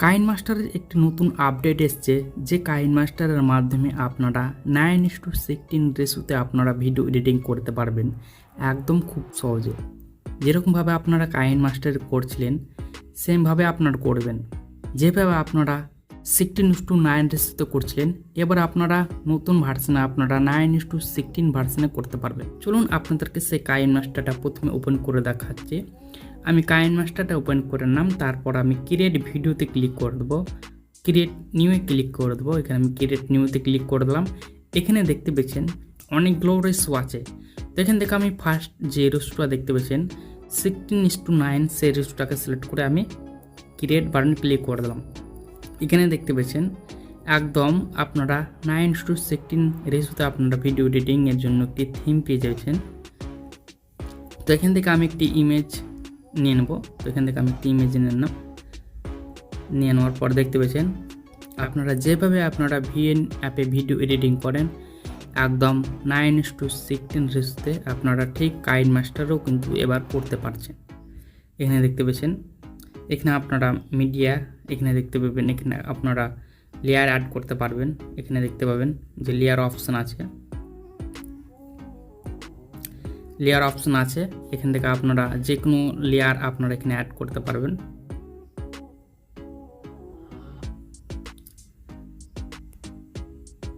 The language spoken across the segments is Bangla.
কাইনমাস্টারের একটি নতুন আপডেট এসছে, যে কাইনমাস্টারের মাধ্যমে আপনারা 9:16 রেশিওতে আপনারা ভিডিও এডিটিং করতে পারবেন একদম খুব সহজে। যেরকমভাবে আপনারা কাইনমাস্টার করছিলেন সেমভাবে আপনারা করবেন। যেভাবে আপনারা 16:9 রেশিওতে করছিলেন, এবার আপনারা নতুন ভার্সনে আপনারা 9:16 ভার্সনে করতে পারবেন। চলুন আপনাদেরকে সেই কাইনমাস্টারটা প্রথমে ওপেন করে দেখাচ্ছি। আমি কাইনমাস্টারটা ওপেন করে নিলাম, তারপর আমি ক্রিয়েট ভিডিওতে ক্লিক করে দেবো, ক্রিয়েট নিউয়ে ক্লিক করে দেবো। এখানে আমি ক্রিয়েট নিউতে ক্লিক করে দিলাম। এখানে দেখতে পেয়েছেন অনেকগুলো রেশিও আছে। তো এখান থেকে আমি ফার্স্ট যে রেশিওটা দেখতে পেয়েছেন 16:9, সেই রেশিওটাকে সিলেক্ট করে আমি ক্রিয়েট বাটনে ক্লিক করে দিলাম। এখানে দেখতে পেয়েছেন একদম আপনারা 9:16 রেশিওতে আপনারা ভিডিও এডিটিংয়ের জন্য একটি থিম পেয়ে যাচ্ছেন। তো এখান থেকে আমি একটি ইমেজ নিয়ে নেব। তো এখান থেকে আমি একটি ইমেজ নিয়ে নেওয়ার পর দেখতে পেয়েছেন আপনারা যেভাবে আপনারা ভিএন অ্যাপে ভিডিও এডিটিং করেন একদম 9:16 রেশিওতে আপনারা ঠিক কাইনমাস্টারও কিন্তু এবার করতে পারছেন। এখানে দেখতে পেয়েছেন, এখানে আপনারা মিডিয়া এখানে দেখতে পাবেন, এখানে আপনারা লেয়ার অ্যাড করতে পারবেন। এখানে দেখতে পাবেন যে লেয়ার অপশন আছে, এখান থেকে আপনারা যে কোনো লেয়ার আপনারা এখানে অ্যাড করতে পারবেন।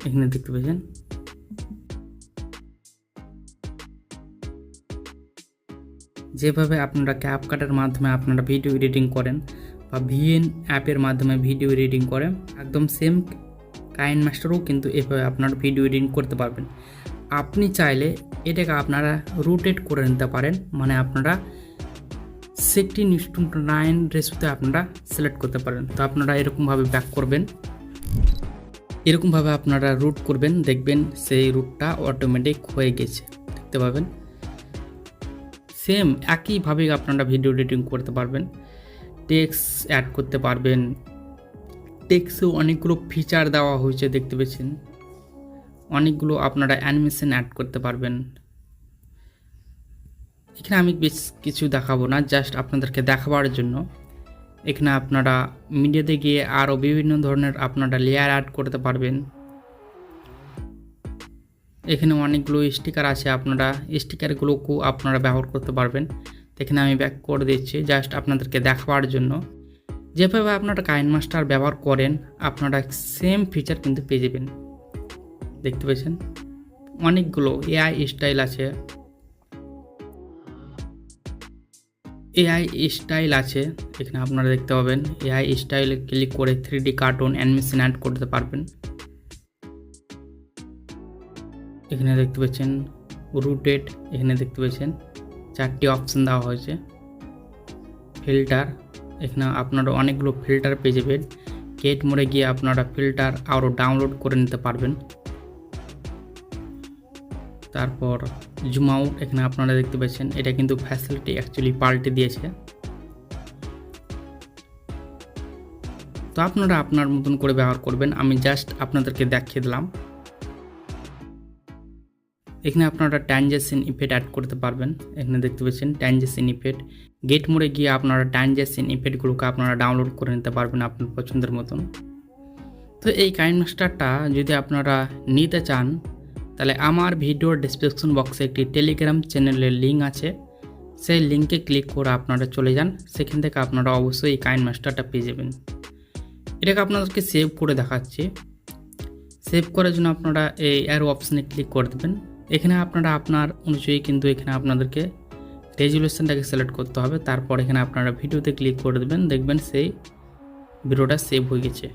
এখানে দেখতে পেয়েছেন যেভাবে আপনারা ক্যাপকাটের মাধ্যমে আপনারা ভিডিও এডিটিং করেন বা ভিএন অ্যাপের মাধ্যমে ভিডিও এডিটিং করেন, একদম সেম কাইনমাস্টারও কিন্তু এভাবে আপনারা ভিডিও এডিটিং করতে পারবেন। আপনি চাইলে এটাকে আপনারা রোটেট করে নিতে পারেন, মানে আপনারা 16:9 রেশিওতে আপনারা সিলেক্ট করতে পারেন। তো আপনারা এরকমভাবে ব্যাক করবেন, এরকমভাবে আপনারা রুট করবেন, দেখবেন সেই রুটটা অটোমেটিক হয়ে গেছে, দেখতে পাবেন। সেম একইভাবে আপনারা ভিডিও এডিটিং করতে পারবেন, টেক্সট অ্যাড করতে পারবেন। টেক্সটেও অনেকগুলো ফিচার দেওয়া হয়েছে, দেখতে পেয়েছেন অনেকগুলো আপনারা অ্যানিমেশন অ্যাড করতে পারবেন। এখানে আমি বেশ কিছু দেখাবো না, জাস্ট আপনাদেরকে দেখাবার জন্য। এখানে আপনারা মিডিয়াতে গিয়ে আরও বিভিন্ন ধরনের আপনারা লেয়ার অ্যাড করতে পারবেন। এখানে অনেকগুলো স্টিকার আছে, আপনারা স্টিকারগুলোকেও আপনারা ব্যবহার করতে পারবেন। এখানে আমি ব্যাক করে দিচ্ছি জাস্ট আপনাদেরকে দেখাবার জন্য। যেভাবে আপনারা কাইনমাস্টার ব্যবহার করেন আপনারা সেম ফিচার কিন্তু পেয়ে যাবেন, দেখতে পেয়েছেন অনেকগুলো এআই স্টাইল আছে, এখানে আপনারা দেখতে পাবেন এআই স্টাইলে ক্লিক করে 3D কার্টুন অ্যানিমেশন অ্যাড করতে পারবেন। এখানে দেখতে পাচ্ছেন রুটেড, এখানে দেখতে পাচ্ছেন 4টি অপশন দেওয়া হয়েছে। ফিল্টার, এখানে আপনারা অনেকগুলো ফিল্টার পেয়ে যাবেন। গেট মোড়ে গিয়ে আপনারা ফিল্টার আরও ডাউনলোড করে নিতে পারবেন। তারপর জুম আউট, এখানে আপনারা দেখতে পাচ্ছেন এটা কিন্তু ফ্যাসিলিটি অ্যাকচুয়ালি পাল্টে দিয়েছে। তো আপনারা আপনার মতন করে ব্যবহার করবেন, আমি জাস্ট আপনাদেরকে দেখিয়ে দিলাম। এখানে আপনারা ট্রানজিশন ইফেক্ট অ্যাড করতে পারবেন। এখানে দেখতে পাচ্ছেন ট্রানজিশন ইফেক্ট, গেট মোড়ে গিয়ে আপনারা ট্রানজিশন ইফেক্টগুলোকে আপনারা ডাউনলোড করে নিতে পারবেন আপনার পছন্দের মতন। তো এই কাইনমাস্টারটা যদি আপনারা নিতে চান তাহলে আমার ভিডিওর ডেসক্রিপশন বক্সে একটি টেলিগ্রাম চ্যানেলের লিঙ্ক আছে, সেই লিঙ্কে ক্লিক করে আপনারা চলে যান, সেখান থেকে আপনারা অবশ্যই এই কাইনমাস্টারটা পেয়ে যাবেন। এটাকে আপনাদেরকে সেভ করে দেখাচ্ছি। সেভ করার জন্য আপনারা এই অ্যারো অপশানে ক্লিক করে দেবেন। এখানে আপনারা আপনার অনুযায়ী কিন্তু এখানে আপনাদেরকে রেজুলেশনটাকে সিলেক্ট করতে হবে। তারপর এখানে আপনারা ভিডিওতে ক্লিক করে দেবেন, দেখবেন সেই ভিডিওটা সেভ হয়ে গেছে।